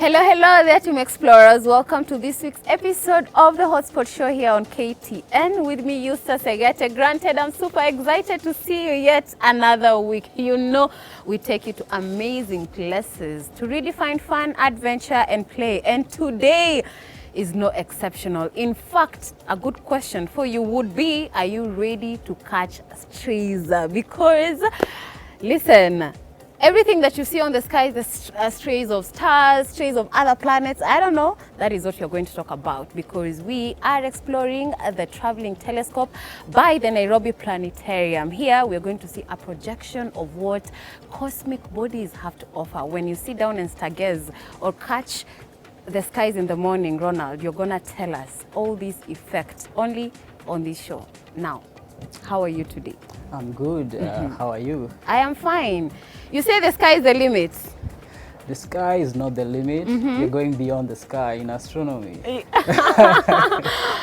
Hello there, Team Explorers. Welcome to this week's episode of the HotSpot show here on KTN. With me, Eustace Egate. Granted, I'm super excited to see you yet another week. You know, we take you to amazing places to redefine fun, adventure, and play. And today is no exceptional. In fact, a good question for you would be, are you ready to catch strays? Because, listen, everything that you see on the sky, the strays of stars, strays of other planets, I don't know, that is what you're going to talk about, because we are exploring the traveling telescope by the Nairobi Planetarium. Here we're going to see a projection of what cosmic bodies have to offer. When you sit down and stargaze or catch the skies in the morning, Ronald, you're gonna tell us all these effects only on this show. Now, how are you today? I'm good. How are you? I am fine. You say the sky is the limit. The sky is not the limit. You're going beyond the sky in astronomy.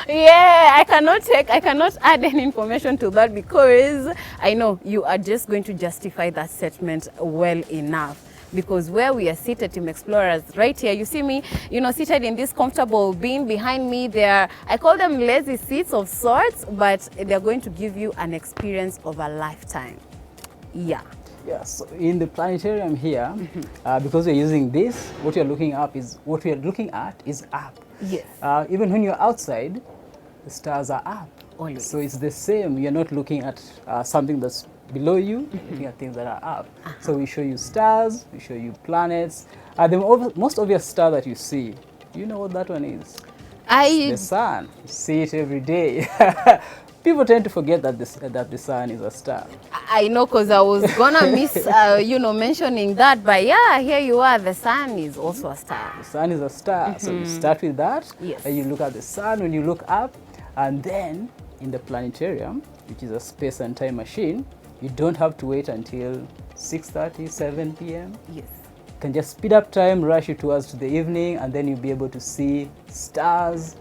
Yeah, I cannot add any information to that because I know you are just going to justify that statement well enough. Because where we are seated, Team Explorers, right here, you see me, seated in this comfortable being behind me. I call them lazy seats of sorts, but they're going to give you an experience of a lifetime. Yeah. Yeah, so in the planetarium here, because we're using this, what we are looking at is up. Yes. Even when you're outside, the stars are up. Always. So it's the same. You're not looking at something that's below you, looking at things that are up. So we show you stars, we show you planets. The most obvious star that you see, you know what that one is? The sun. You see it every day. People tend to forget that the sun is a star. I know, because I was gonna miss, mentioning that. But yeah, here you are. The sun is also a star. The sun is a star. So you start with that. Yes. And you look at the sun when you look up, and then in the planetarium, which is a space and time machine, you don't have to wait until 6:30, 7 p.m. Yes. You can just speed up time, rush it towards the evening, and then you'll be able to see stars,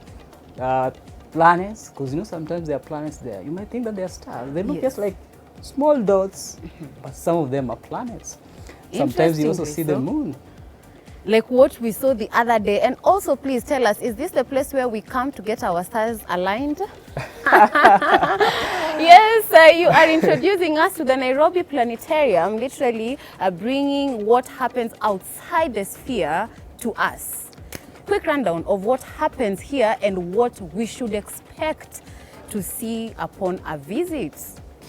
planets, because sometimes there are planets there. You might think that they are stars. They look just like small dots, but some of them are planets. Sometimes you also see the moon. Like what we saw the other day. And also, please tell us, is this the place where we come to get our stars aligned? Yes, you are introducing us to the Nairobi Planetarium, literally bringing what happens outside the sphere to us. Quick rundown of what happens here and what we should expect to see upon a visit.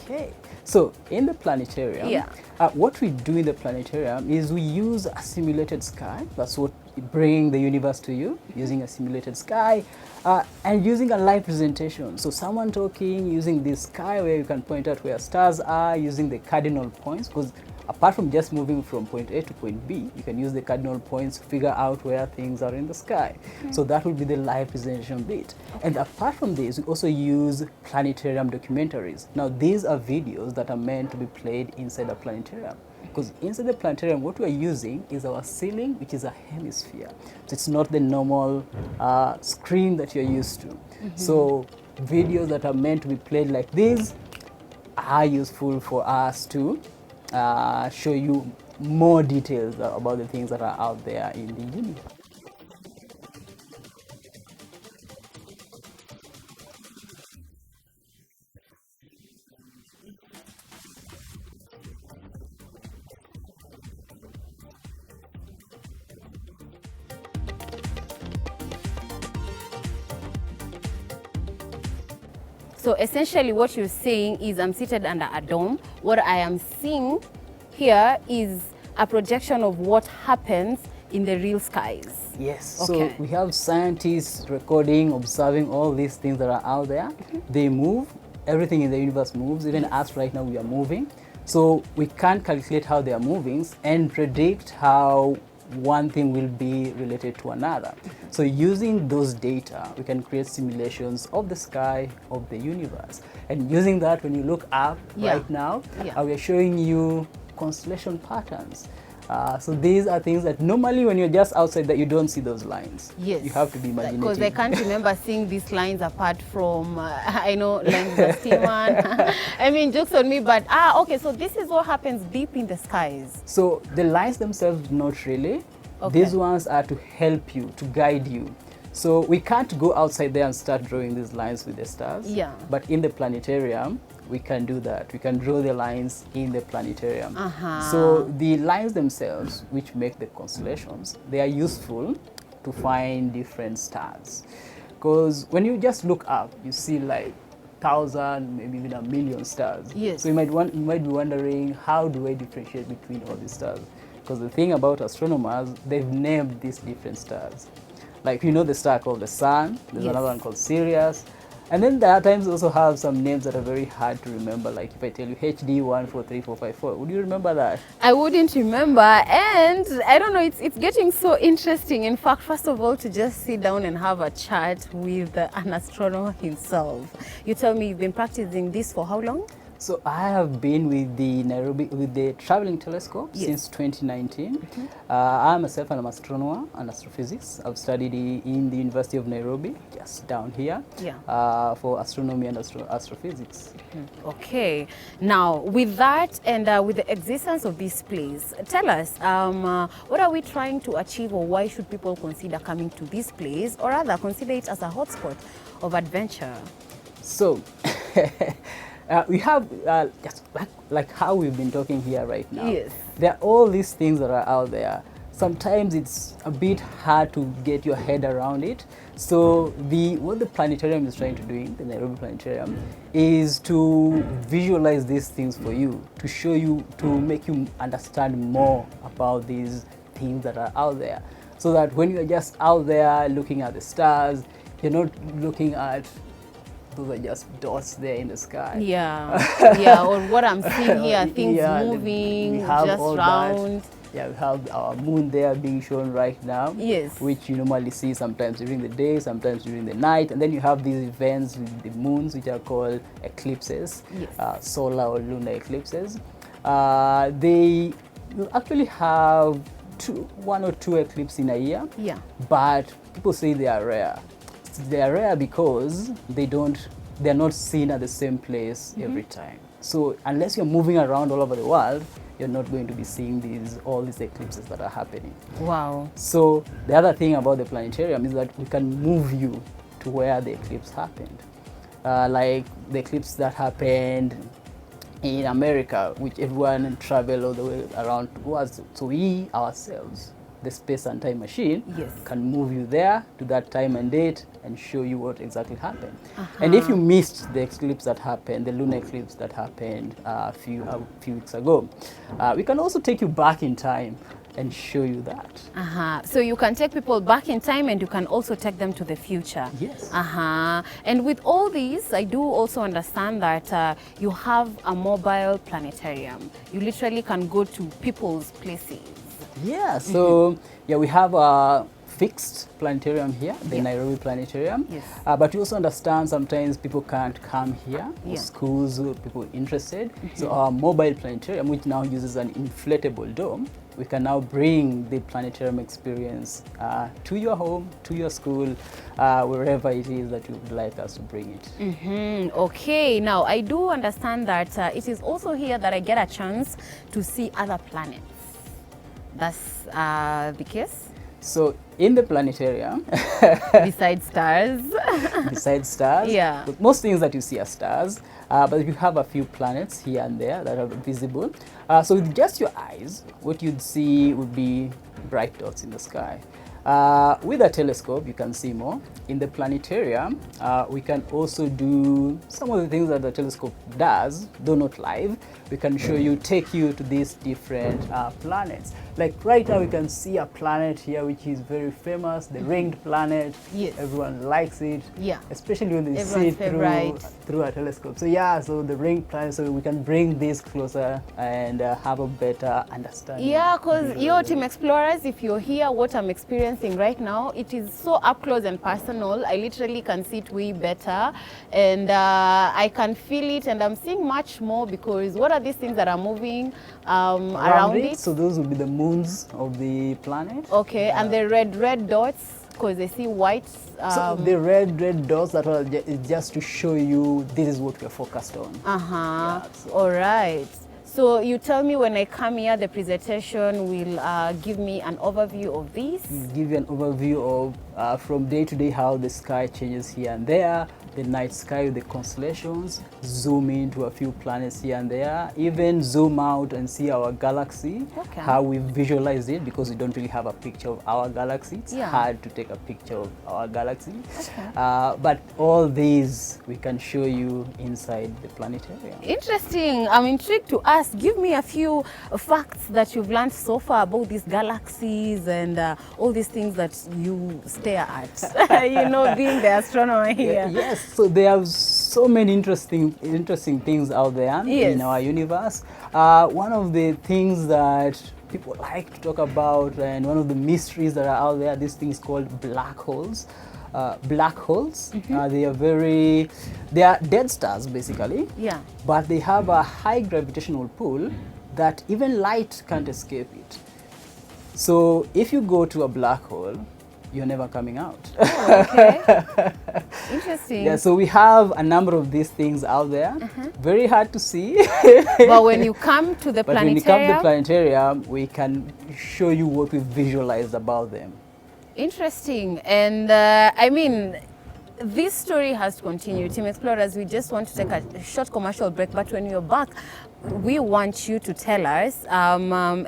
Okay. So in the planetarium, what we do in the planetarium is we use a simulated sky. That's what bring the universe to you, using a simulated sky and using a live presentation. So someone talking, using this sky where you can point out where stars are, using the cardinal points, because apart from just moving from point A to point B, you can use the cardinal points to figure out where things are in the sky. So that will be the live presentation bit. And apart from this, we also use planetarium documentaries. Now, these are videos that are meant to be played inside the planetarium. Because inside the planetarium, what we're using is our ceiling, which is a hemisphere. So it's not the normal screen that you're used to. So videos that are meant to be played like these are useful for us to show you more details about the things that are out there in the universe. So essentially what you're seeing is I'm seated under a dome. What I am seeing here is a projection of what happens in the real skies. Yes, okay. So we have scientists recording, observing all these things that are out there. They move, everything in the universe moves, even us right now we are moving. So we can calculate how they are moving and predict how one thing will be related to another. So using those data, we can create simulations of the sky, of the universe. And using that, when you look up right now, we are showing you constellation patterns. So these are things that normally when you're just outside that you don't see those lines. Yes. You have to be imaginative. Because I can't remember seeing these lines apart from, I know, lines of steamer. I mean, jokes on me, but okay, so this is what happens deep in the skies. So the lines themselves, not really. Okay. These ones are to help you, to guide you. So we can't go outside there and start drawing these lines with the stars. Yeah. But in the planetarium, we can do that. We can draw the lines in the planetarium. So the lines themselves, which make the constellations, they are useful to find different stars. Because when you just look up, you see like 1,000, maybe even 1,000,000 stars. Yes. So you might be wondering, how do I differentiate between all these stars? Because the thing about astronomers, they've named these different stars. Like, you know, the star called the Sun, there's Yes. another one called Sirius. And then there are times also have some names that are very hard to remember. Like if I tell you HD 143454, would you remember that? I wouldn't remember, and I don't know, it's getting so interesting. In fact, first of all, to just sit down and have a chat with an astronomer himself. You tell me you've been practicing this for how long? So I have been with the traveling telescope since 2019. I myself am an astronomer and astrophysics. I've studied in the University of Nairobi, just down here, for astronomy and astrophysics. Okay. Now, with that and with the existence of this place, tell us, what are we trying to achieve, or why should people consider coming to this place, or rather consider it as a hotspot of adventure? So, we have, just like how we've been talking here right now. Yes. There are all these things that are out there. Sometimes it's a bit hard to get your head around it. So what the planetarium is trying to do, the Nairobi Planetarium, is to visualize these things for you, to show you, to make you understand more about these things that are out there. So that when you're just out there looking at the stars, you're not looking at those are just dots there in the sky. Yeah, yeah, or what I'm seeing here, things moving, just round. That. Yeah, we have our moon there being shown right now. Yes. Which you normally see sometimes during the day, sometimes during the night. And then you have these events with the moons, which are called eclipses, solar or lunar eclipses. They will actually have one or two eclipses in a year. Yeah. But people say they are rare. They are rare because they're not seen at the same place every time. So unless you're moving around all over the world, you're not going to be seeing all these eclipses that are happening. Wow. So the other thing about the planetarium is that we can move you to where the eclipse happened. Like the eclipse that happened in America, which everyone traveled all the way around to us. So we ourselves, the space and time machine, can move you there to that time and date and show you what exactly happened. And if you missed the eclipse that happened, the lunar eclipse that happened a few weeks ago, we can also take you back in time and show you that. So you can take people back in time, and you can also take them to the future. Yes. And with all these, I do also understand that you have a mobile planetarium. You literally can go to people's places. Yeah, so we have a fixed planetarium here, the Nairobi Planetarium. Yes. But you also understand sometimes people can't come here, or schools, or people interested. So our mobile planetarium, which now uses an inflatable dome, we can now bring the planetarium experience to your home, to your school, wherever it is that you would like us to bring it. Okay, now I do understand that it is also here that I get a chance to see other planets. That's the case? So in the planetarium, besides stars, most things that you see are stars, but you have a few planets here and there that are visible. So with just your eyes, what you'd see would be bright dots in the sky. With a telescope, you can see more. In the planetarium, we can also do some of the things that the telescope does, though not live. We can show you, take you to these different planets. Like right now, we can see a planet here which is very famous, the ringed planet. Yes. Everyone likes it. Yeah. Especially when they see it through a telescope. So so the ringed planet, so we can bring this closer and have a better understanding. Yeah, because your team explorers, if you're here, what I'm experiencing right now, it is so up close and personal. I literally can see it way better, and I can feel it, and I'm seeing much more, because what are these things that are moving around it? So those will be the moons of the planet. Okay, and the red dots, because I see white. So the red dots that are just to show you this is what we're focused on. All right. So you tell me when I come here, the presentation will give me an overview of this. Give you an overview of from day to day how the sky changes here and there, the night sky with the constellations, zoom into a few planets here and there, even zoom out and see our galaxy, how we visualize it, because we don't really have a picture of our galaxy. It's hard to take a picture of our galaxy. But all these we can show you inside the planetarium. Interesting. I'm intrigued to ask, give me a few facts that you've learned so far about these galaxies and all these things that you stare at, you know, being the astronomer here. Yes, so there are so many interesting things out there in our universe. One of the things that people like to talk about, and one of the mysteries that are out there, this thing is called black holes. Black holes, they are dead stars basically, but they have a high gravitational pull that even light can't escape it. So if you go to a black hole, you're never coming out. Oh, okay. Interesting. Yeah, so we have a number of these things out there. Very hard to see. But when you come to the planetarium, when you come to the planetarium, we can show you what we visualized about them. Interesting. And I mean, this story has to continue. Team Explorers, we just want to take a short commercial break, but when you're back, we want you to tell us, I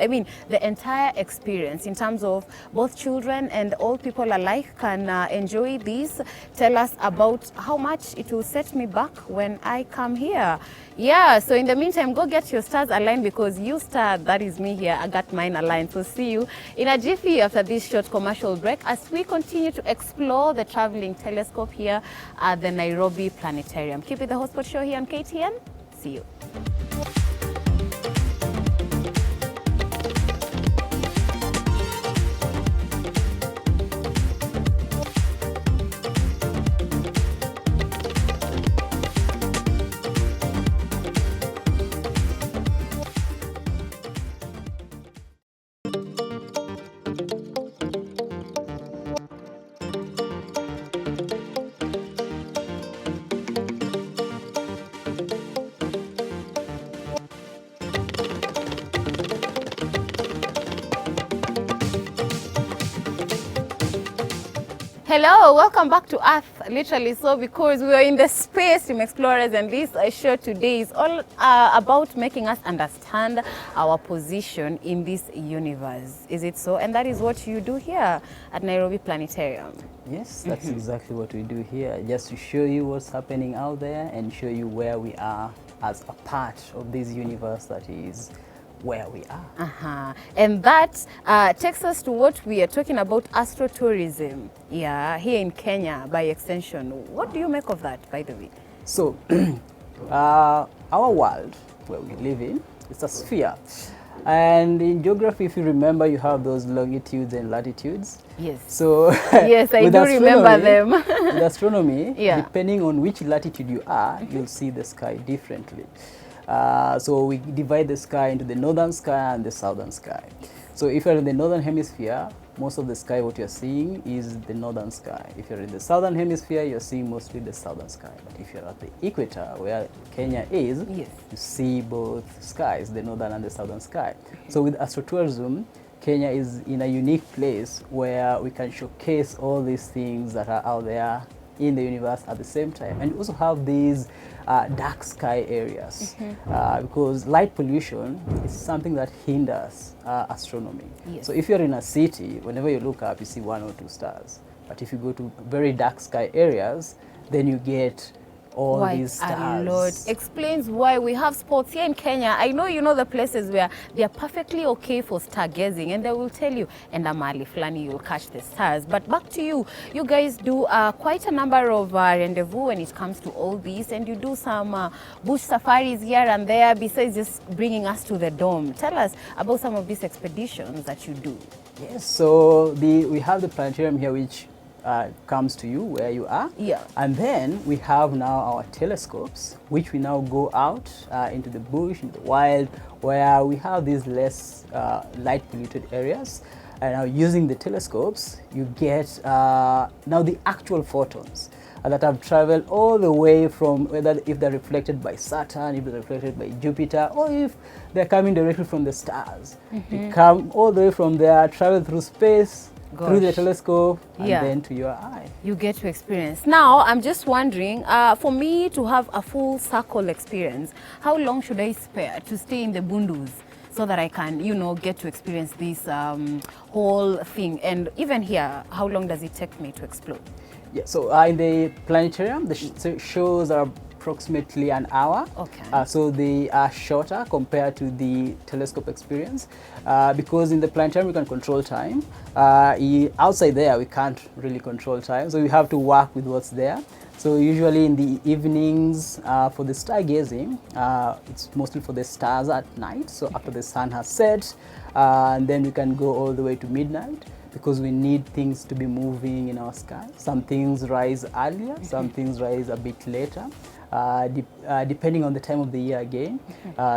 mean, the entire experience in terms of both children and old people alike can enjoy this. Tell us about how much it will set me back when I come here. Yeah, so in the meantime, go get your stars aligned, because you star, that is me here, I got mine aligned. So see you in a jiffy after this short commercial break as we continue to explore the traveling telescope here at the Nairobi Planetarium. Keep it the HotSpot show here on KTN. See you. Hello, welcome back to Earth, literally so, because we are in the space, Team Explorers, and this show today is all about making us understand our position in this universe. Is it so? And that is what you do here at Nairobi Planetarium. Yes, that's exactly what we do here, just to show you what's happening out there and show you where we are as a part of this universe that is where we are. And that takes us to what we are talking about, astrotourism. Yeah, here in Kenya, by extension. What do you make of that, by the way? So, our world, where we live in, it's a sphere. And in geography, if you remember, you have those longitudes and latitudes. Yes. So yes, I do remember them. With astronomy, depending on which latitude you are, you'll see the sky differently. So we divide the sky into the northern sky and the southern sky. So if you're in the northern hemisphere, most of the sky what you're seeing is the northern sky. If you're in the southern hemisphere, you're seeing mostly the southern sky. But if you're at the equator, where Kenya is, you see both skies, the northern and the southern sky. So with astrotourism, Kenya is in a unique place where we can showcase all these things that are out there in the universe at the same time. And we also have these dark sky areas because light pollution is something that hinders astronomy. So if you're in a city, whenever you look up, you see 1 or 2 stars. But if you go to very dark sky areas, then you get all these stars. Lord. Explains why we have spots here in Kenya. I know you know the places where they are perfectly okay for stargazing, and they will tell you, and Amali Flani, you'll catch the stars. But back to you, you guys do quite a number of rendezvous when it comes to all these, and you do some bush safaris here and there, besides just bringing us to the dome. Tell us about some of these expeditions that you do. Yes, so we have the planetarium here, which comes to you where you are. And then we have now our telescopes, which we now go out into the bush, into the wild, where we have these less light polluted areas. And now using the telescopes, you get now the actual photons. that have traveled all the way from, whether if they're reflected by Saturn, if they're reflected by Jupiter, or if they're coming directly from the stars. They come all the way from there, travel through space, through the telescope, and then to your eye. You get to experience. Now, I'm just wondering, for me to have a full circle experience, how long should I spare to stay in the Bundus so that I can, you know, get to experience this whole thing? And even here, how long does it take me to explore? Yeah, so in the planetarium, the shows are approximately an hour. Okay. So they are shorter compared to the telescope experience, because in the planetarium we can control time. Outside there we can't really control time, so we have to work with what's there. So usually in the evenings, for the stargazing, it's mostly for the stars at night, so after the sun has set, and then we can go all the way to midnight, because we need things to be moving in our sky. Some things rise earlier, some things rise a bit later, depending on the time of the year again.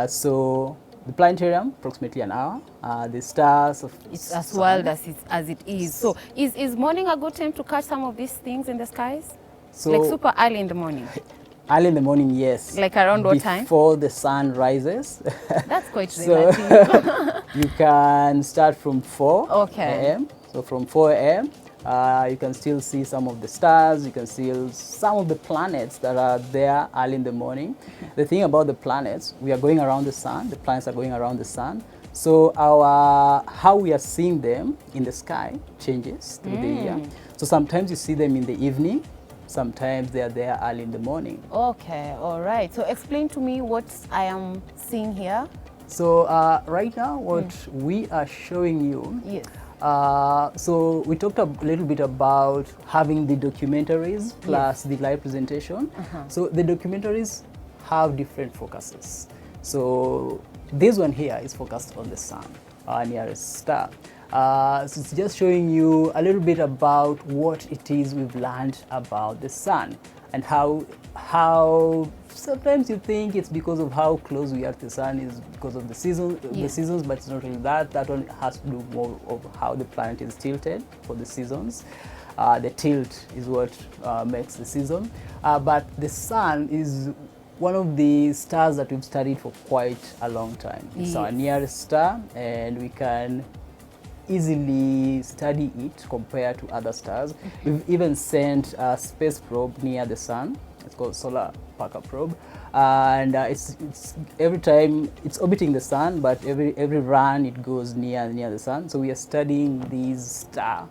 So the planetarium, approximately an hour. The stars, it's as wild as it is. So is morning a good time to catch some of these things in the skies? So, like super early in the morning? Early in the morning, yes. Like around what time? Before the sun rises. That's quite relative. You can start from 4 a.m. a.m. So from 4 a.m. You can still see some of the stars, you can see some of the planets that are there early in the morning. The thing about the planets, we are going around the sun, the planets are going around the sun. So how we are seeing them in the sky changes through the year. So sometimes you see them in the evening, sometimes they are there early in the morning. Okay, all right. So explain to me what I am seeing here. So right now what we are showing you, yes. So we talked a little bit about having the documentaries plus the live presentation. So the documentaries have different focuses. So this one here is focused on the sun, our nearest star. So it's just showing you a little bit about what it is we've learned about the sun, and how sometimes you think it's because of how close we are to the sun, is because of the seasons, but it's not really that. That one has to do more of how the planet is tilted for the seasons. The tilt is what makes the season. But the sun is one of the stars that we've studied for quite a long time. It's our nearest star, and we can easily study it compared to other stars. We've even sent a space probe near the sun. It's called Solar Parker probe, and it's every time it's orbiting the sun, but every run it goes near the sun. So we are studying these stars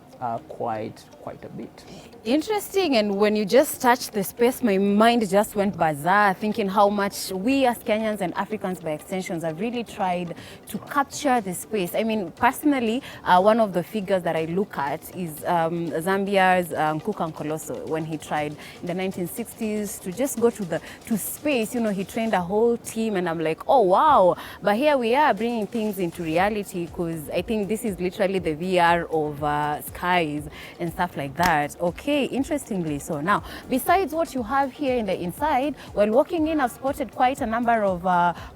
quite a bit. Interesting. And when you just touched the space, my mind just went bizarre, thinking how much we as Kenyans and Africans by extensions have really tried to capture the space. I mean, personally, one of the figures that I look at is Zambia's Nkuka Nkoloso, when he tried in the 1960s to just go to space. You know, he trained a whole team, and I'm like, oh wow. But here we are bringing things into reality, because I think this is literally the VR of skies and stuff like that. Okay, interestingly so. Now, besides what you have here in the inside, while walking in, I've spotted quite a number of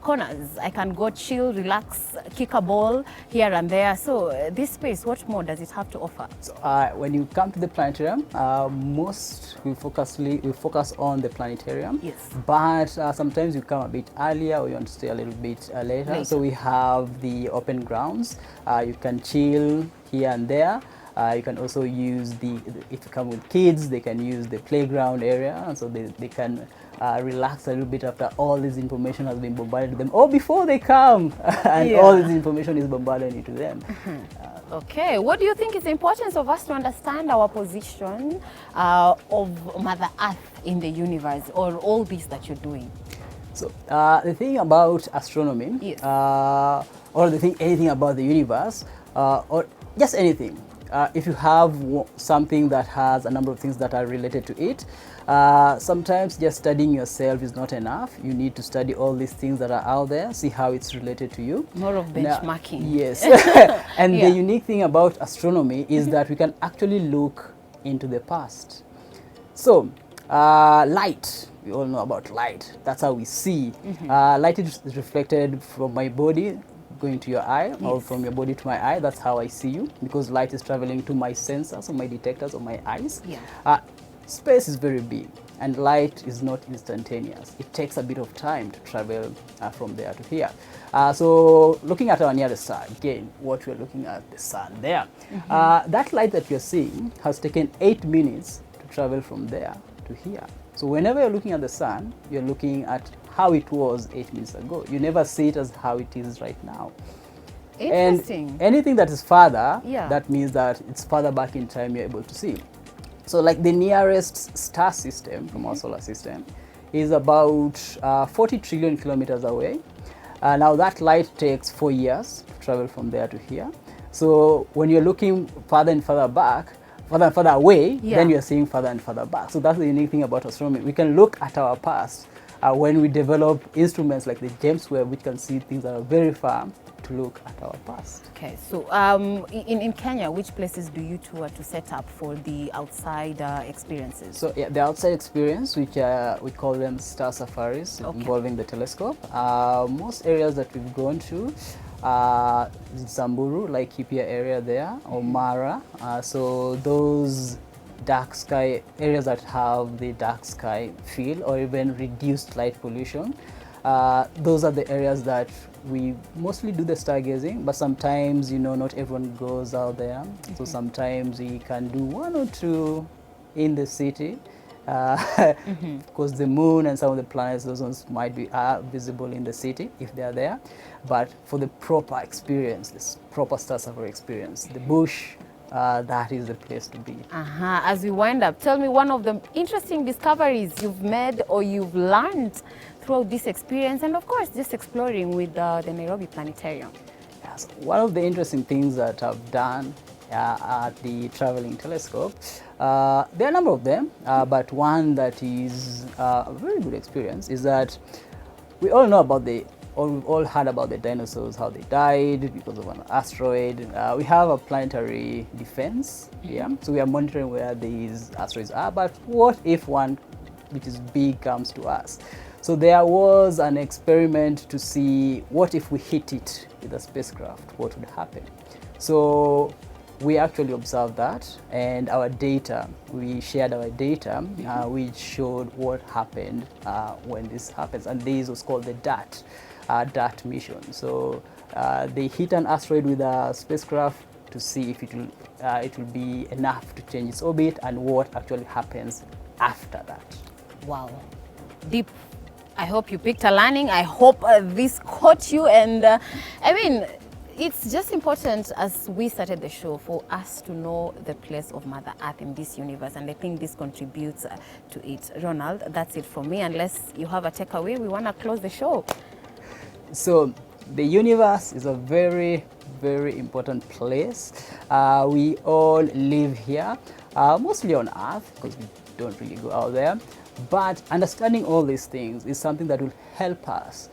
corners. I can go chill, relax, kick a ball here and there. So this space, what more does it have to offer? So when you come to the planetarium, we focus on the planetarium. Yes. But sometimes you come a bit earlier, or you want to stay a little bit later. So we have the open grounds. You can chill here and there. You can also use if you come with kids, they can use the playground area, and so they can relax a little bit after all this information has been bombarded to them, or before they come, and all this information is bombarded into them. Okay, what do you think is the importance of us to understand our position of Mother Earth in the universe, or all this that you're doing? So the thing about astronomy, or anything about the universe, or just anything, if you have something that has a number of things that are related to it, sometimes just studying yourself is not enough. You need to study all these things that are out there, see how it's related to you. More of benchmarking. Yes. And the unique thing about astronomy is that we can actually look into the past. So light, we all know about light. That's how we see. Light is reflected from my body going to your eye, or from your body to my eye. That's how I see you, because light is traveling to my sensors or my detectors or my eyes. space is very big and light is not instantaneous. It takes a bit of time to travel from there to here. So looking at our nearest star, again, what we're looking at, the sun there. That light that you're seeing has taken 8 minutes to travel from there to here. So whenever you're looking at the sun, you're looking at how it was 8 minutes ago. You never see it as how it is right now. Interesting. And anything that is farther, that means that it's farther back in time you're able to see. So like the nearest star system from our solar system is about 40 trillion kilometers away. Now that light takes 4 years to travel from there to here. So when you're looking farther and farther back, further and further away, then you're seeing further and further back. So that's the unique thing about astronomy. We can look at our past when we develop instruments like the James Webb, which can see things that are very far, to look at our past. Okay, so in Kenya, which places do you tour to set up for the outside experiences? So yeah, the outside experience, which we call them star safaris, involving the telescope. Most areas that we've gone to, Samburu, like Kipia area there, or Mara. So those dark sky areas that have the dark sky feel, or even reduced light pollution. Those are the areas that we mostly do the stargazing, but sometimes, you know, not everyone goes out there. So sometimes we can do 1 or 2 in the city. Because the moon and some of the planets, those ones might be visible in the city if they are there. But for the proper experience, this proper star safari experience, the bush, that is the place to be. As we wind up, tell me one of the interesting discoveries you've made or you've learned throughout this experience, and of course just exploring with the Nairobi Planetarium. Yes, one of the interesting things that I've done at the traveling telescope, there are a number of them, but one that is a very good experience is that we all know about we've all heard about the dinosaurs, how they died because of an asteroid. We have a planetary defense, so we are monitoring where these asteroids are, but what if one which is big comes to us? So there was an experiment to see what if we hit it with a spacecraft, what would happen. So we actually observed that, and our data, we shared our data, which showed what happened when this happens, and this was called the DART mission. So they hit an asteroid with a spacecraft to see if it will be enough to change its orbit, and what actually happens after that. Wow, deep. I hope you picked a learning. I hope this caught you, and I mean, it's just important, as we started the show, for us to know the place of Mother Earth in this universe, and I think this contributes to it. Ronald, that's it for me. Unless you have a takeaway, we want to close the show. So the universe is a very, very important place. We all live here, mostly on Earth, because we don't really go out there. But understanding all these things is something that will help us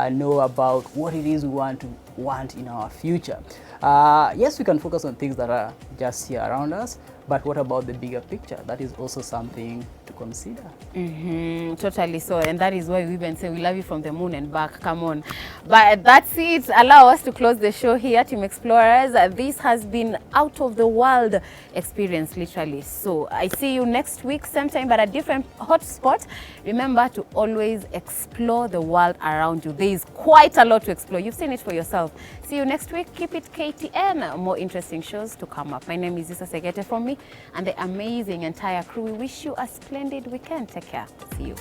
know about what it is we want in our future. Yes, we can focus on things that are just here around us, but what about the bigger picture? That is also something to consider. Totally so, and that is why we even say we love you from the moon and back. Come on. But that's it. Allow us to close the show here, Team Explorers. This has been out of the world experience, literally. So I see you next week, same time, but a different hotspot. Remember to always explore the world around you. There is quite a lot to explore. You've seen it for yourself. See you next week. Keep it KTN. More interesting shows to come up. My name is Yusa Segete from me and the amazing entire crew. We wish you a splendid weekend. Take care. See you.